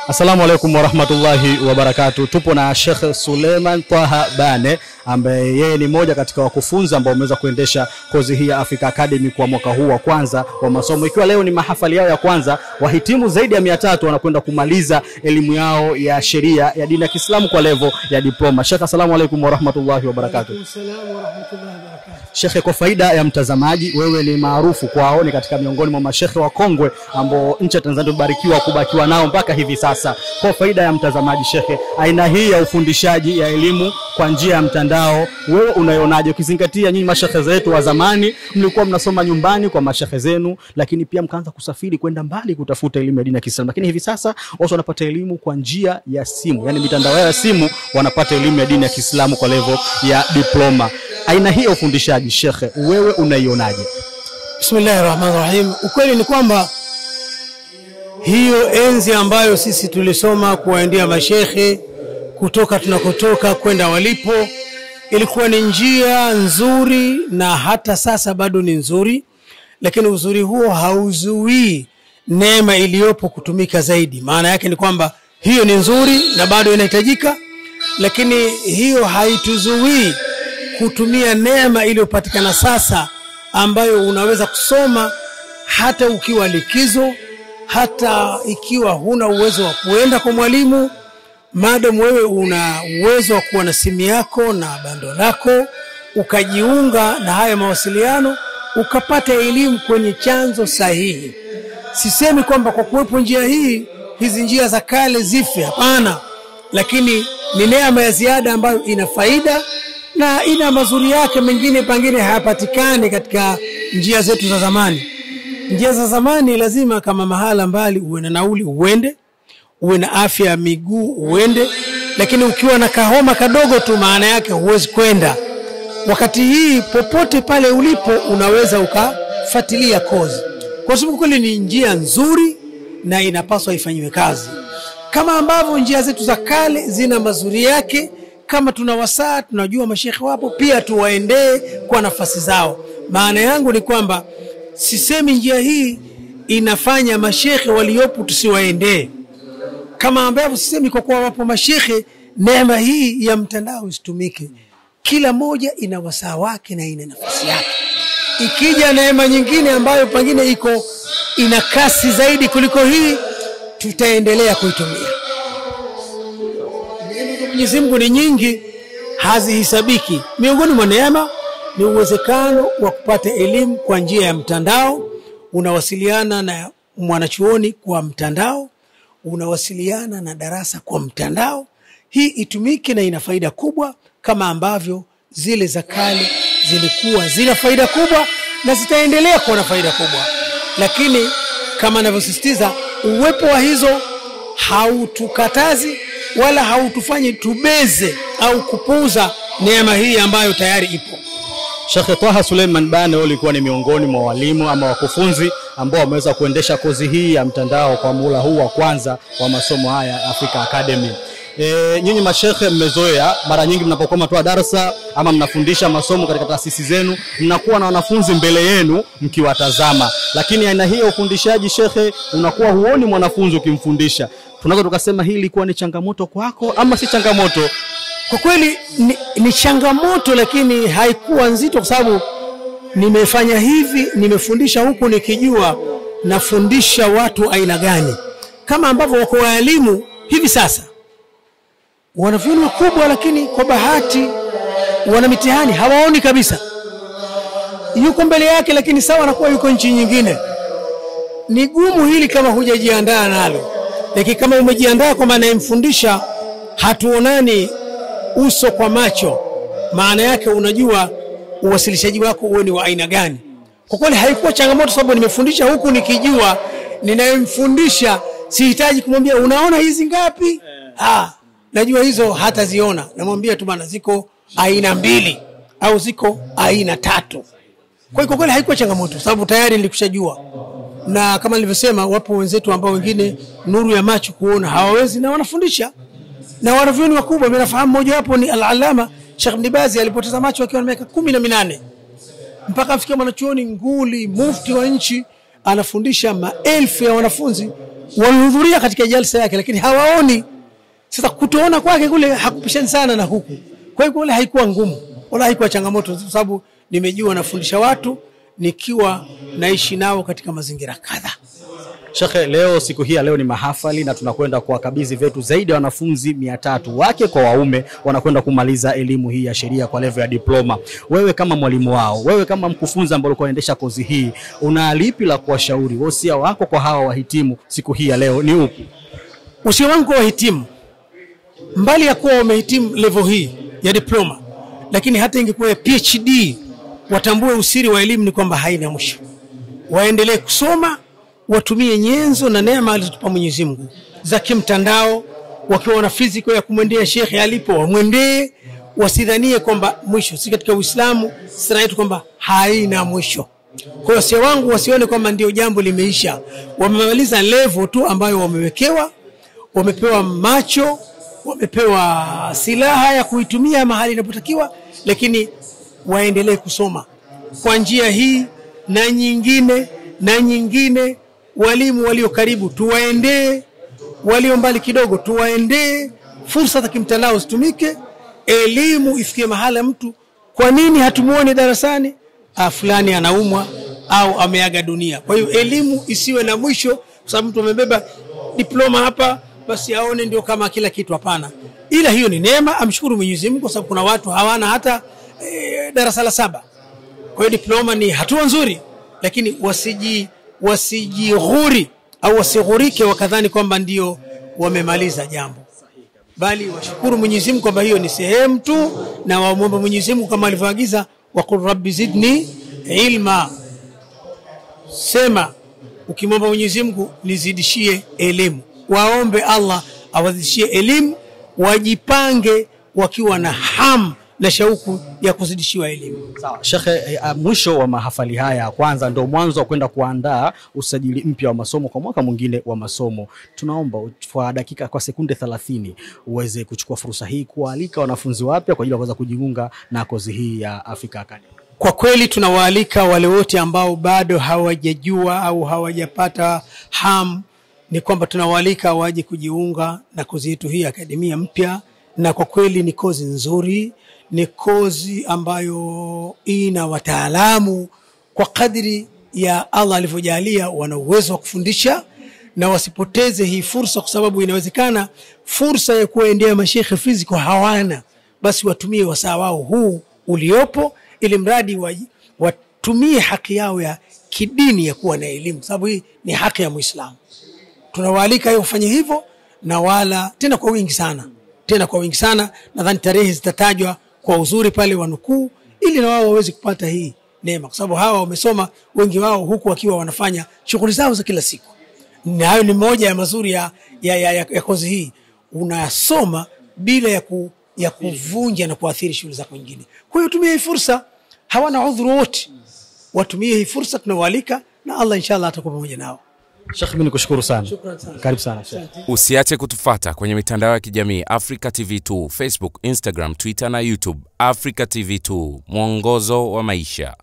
Assalamu alaikum warahmatullahi wabarakatuh. Tupo na Sheikh Suleiman Twaha Bane ambaye yeye ni mmoja katika wakufunzi ambao wameweza kuendesha kozi hii ya Africa Academy kwa mwaka huu wa kwanza wa masomo. Ikiwa leo ni mahafali yao ya kwanza, wahitimu zaidi ya 300 wanakwenda kumaliza elimu yao ya sheria ya dini ya Kiislamu kwa level ya diploma. Sheikh, assalamu alaikum warahmatullahi wabarakatuh. Assalamu warahmatullahi wabarakatuh. Sheikh, kwa faida ya mtazamaji, wewe ni maarufu kwao, ni katika miongoni mwa mashekhe wa kongwe ambao nchi ya Tanzania imebarikiwa kubakiwa nao mpaka hivi sasa. Kwa faida ya mtazamaji, Sheikh, aina hii ya ufundishaji ya elimu kwa njia ya mtandao wewe unaionaje, ukizingatia nyinyi mashekhe zetu wa zamani mlikuwa mnasoma nyumbani kwa mashekhe zenu, lakini pia mkaanza kusafiri kwenda mbali kutafuta elimu ya dini ya Kiislamu, lakini hivi sasa watu wanapata elimu kwa njia ya simu, yani mitandao ya simu, wanapata elimu ya dini ya Kiislamu kwa level ya diploma. Aina hii ya ufundishaji, Sheikh, wewe unaionaje? Bismillahirrahmanirrahim. Ukweli ni kwamba hiyo enzi ambayo sisi tulisoma kuwaendea mashekhe kutoka tunakotoka kwenda walipo ilikuwa ni njia nzuri, na hata sasa bado ni nzuri, lakini uzuri huo hauzuii neema iliyopo kutumika zaidi. Maana yake ni kwamba hiyo ni nzuri na bado inahitajika, lakini hiyo haituzuii kutumia neema iliyopatikana sasa, ambayo unaweza kusoma hata ukiwa likizo, hata ikiwa huna uwezo wa kuenda kwa mwalimu. Madam wewe una uwezo wa kuwa na simu yako na bando lako, ukajiunga na haya mawasiliano, ukapata elimu kwenye chanzo sahihi. Sisemi kwamba kwa kuwepo njia hii hizi njia za kale zife, hapana, lakini ni neema ya ziada ambayo ina faida na ina mazuri yake mengine pengine hayapatikani katika njia zetu za zamani. Njia za zamani lazima kama mahala mbali uwe na nauli uende, uwe na afya ya miguu uende, lakini ukiwa na kahoma kadogo tu maana yake huwezi kwenda. Wakati hii popote pale ulipo unaweza ukafuatilia kozi. Kwa sababu kweli ni njia nzuri na inapaswa ifanywe kazi. Kama ambavyo njia zetu za kale zina mazuri yake, kama tunawasaa, tunajua mashekhe wapo, pia tuwaendee kwa nafasi zao. Maana yangu ni kwamba sisemi njia hii inafanya mashekhe waliopo tusiwaendee, kama ambavyo sisemi kwa kuwa wapo mashekhe neema hii ya mtandao isitumike. Kila moja ina wasaa wake na ina nafasi yake. Ikija neema nyingine ambayo pengine ina kasi zaidi kuliko hii, tutaendelea kuitumia. Mwenyezi Mungu ni nyingi, hazihisabiki. Miongoni mwa neema ni uwezekano wa kupata elimu kwa njia ya mtandao. Unawasiliana na mwanachuoni kwa mtandao, unawasiliana na darasa kwa mtandao. Hii itumike na ina faida kubwa, kama ambavyo zile za kale zilikuwa zina faida kubwa na zitaendelea kuwa na faida kubwa. Lakini kama ninavyosisitiza, uwepo wa hizo hautukatazi wala hautufanyi tubeze au kupuuza neema hii ambayo tayari ipo. Sheikh Twaha Suleiman Bane ulikuwa ni miongoni mwa walimu ama wakufunzi ambao wameweza kuendesha kozi hii ya mtandao kwa muhula huu wa kwanza wa masomo haya Africa Academy. Nyinyi mashekhe mmezoea mara nyingi mnapokuwa mnatoa darasa ama mnafundisha masomo katika taasisi zenu, mnakuwa na wanafunzi mbele yenu mkiwatazama, lakini aina hii ya ufundishaji, Shekhe, unakuwa huoni mwanafunzi ukimfundisha. Tunaweza tukasema hii ilikuwa ni changamoto kwako ama si changamoto? Kwa kweli ni changamoto, lakini haikuwa nzito, kwa sababu nimefanya hivi, nimefundisha huku nikijua nafundisha watu aina gani. Kama ambavyo wako walimu hivi sasa wanavyuoni wakubwa, lakini kwa bahati wana mitihani hawaoni kabisa, yuko mbele yake, lakini sawa anakuwa yuko nchi nyingine. Ni gumu hili kama hujajiandaa nalo, lakini kama umejiandaa kwa maana imfundisha hatuonani uso kwa macho, maana yake unajua uwasilishaji wako uwe ni wa aina gani. Kwa kweli haikuwa changamoto, sababu nimefundisha huku nikijua ninayemfundisha sihitaji kumwambia unaona hizi ngapi, najua hizo hata ziona. Namwambia tu bana ziko aina 2 au ziko aina 3. Kwa kweli haikuwa changamoto, sababu tayari nilikushajua. Na kama nilivyosema, wapo wenzetu ambao wengine nuru ya macho kuona hawawezi na wanafundisha, na wanavyuoni wakubwa. Mimi nafahamu mmoja wapo ni Al-Allama Sheikh Ibn Baz, alipoteza macho akiwa na miaka 18 mpaka afikia mwanachuoni nguli, mufti wa nchi, anafundisha maelfu ya wanafunzi walihudhuria katika jalsa yake, lakini hawaoni. Sasa kutoona kwake kule hakupishani sana na huku. Kwa hiyo kule haikuwa ngumu wala haikuwa changamoto, kwa sababu nimejua nafundisha watu nikiwa naishi nao katika mazingira kadha. Shekhe, leo siku hii leo ni mahafali na tunakwenda kuwakabidhi vetu zaidi ya wanafunzi 300 wake kwa waume wanakwenda kumaliza elimu hii ya sheria kwa level ya diploma. Wewe kama mwalimu wao, wewe kama mkufunzi ambaye ulikuwa unaendesha kozi hii, una lipi la kuwashauri? Wosia wako kwa hawa wahitimu siku hii ya leo ni upi? Wosia wangu kwa wahitimu, mbali ya kuwa wamehitimu level hii ya diploma, lakini hata ingekuwa PhD, watambue usiri wa elimu ni kwamba haina mwisho. Waendelee kusoma, watumie nyenzo na neema alizotupa Mwenyezi Mungu za kimtandao. Wakiwa na physical ya kumwendea shekhi alipo, wamwendee, wasidhanie kwamba mwisho. Si katika Uislamu sira yetu kwamba haina mwisho. Kwa hiyo sio wangu wasione kwamba ndio jambo limeisha. Wamemaliza level tu ambayo wamewekewa, wamepewa macho, wamepewa silaha ya kuitumia mahali inapotakiwa, lakini waendelee kusoma kwa njia hii na nyingine na nyingine. Walimu walio karibu tuwaendee, walio mbali kidogo tuwaendee. Fursa za kimtandao zitumike, elimu ifikie mahala mtu, kwa nini hatumuone darasani? Fulani anaumwa au ameaga dunia. Kwa hiyo elimu isiwe na mwisho, kwa sababu mtu amebeba diploma hapa basi aone ndio kama kila kitu. Hapana, ila hiyo ni neema, amshukuru Mwenyezi Mungu, kwa sababu kuna watu hawana hata darasa la 7. Kwa hiyo diploma ni hatua nzuri, lakini wasijighuri au wasighurike wakadhani kwamba ndio wamemaliza jambo, bali washukuru Mwenyezi Mungu kwamba hiyo ni sehemu tu, na waombe Mwenyezi Mungu kama alivyoagiza, waqul rabbi zidni ilma. Sema ukimwomba Mwenyezi Mungu nizidishie elimu, waombe Allah awazidishie elimu, wajipange wakiwa na hamu na shauku ya kuzidishiwa elimu. Sawa. Shekhe, mwisho wa mahafali haya kwanza ndio mwanzo wa kwenda kuandaa usajili mpya wa masomo kwa mwaka mwingine wa masomo. Tunaomba kwa dakika, kwa sekunde 30 uweze kuchukua fursa hii kualika wanafunzi wapya kwa ajili ya kuweza kujiunga na kozi hii ya Africa Academy. Kwa kweli tunawaalika wale wote ambao bado hawajajua au hawajapata hamu, ni kwamba tunawaalika waje kujiunga na kozi yetu hii akademia mpya. Na kwa kweli ni kozi nzuri, ni kozi ambayo ina wataalamu kwa kadri ya Allah alivyojalia wana uwezo wa kufundisha, na wasipoteze hii fursa, kwa sababu inawezekana fursa ya kuendea mashekhe physical hawana, basi watumie wasaa wao huu uliopo, ili mradi watumie haki yao ya kidini ya kuwa na elimu, sababu hii ni haki ya Muislamu. Tunawaalika yeye ufanye hivyo, na wala tena kwa wingi sana, tena kwa wingi sana. Nadhani tarehe zitatajwa kwa uzuri pale wanukuu, ili na wao waweze kupata hii neema, kwa sababu hawa wamesoma wengi wao huku wakiwa wanafanya shughuli zao za kila siku. Na hayo ni moja ya mazuri ya kozi hii, unasoma bila ya kuvunja na kuathiri shughuli zako nyingine. Kwa hiyo tumie hii fursa, hawana udhuru wote, watumie hii fursa. Tunawaalika na Allah inshallah atakuwa pamoja nao. Sheikh, mimi nikushukuru sana. Shukrani sana. Karibu sana Sheikh. Usiache kutufuata kwenye mitandao ya kijamii Africa TV2, Facebook, Instagram, Twitter na YouTube. Africa TV2, mwongozo wa maisha.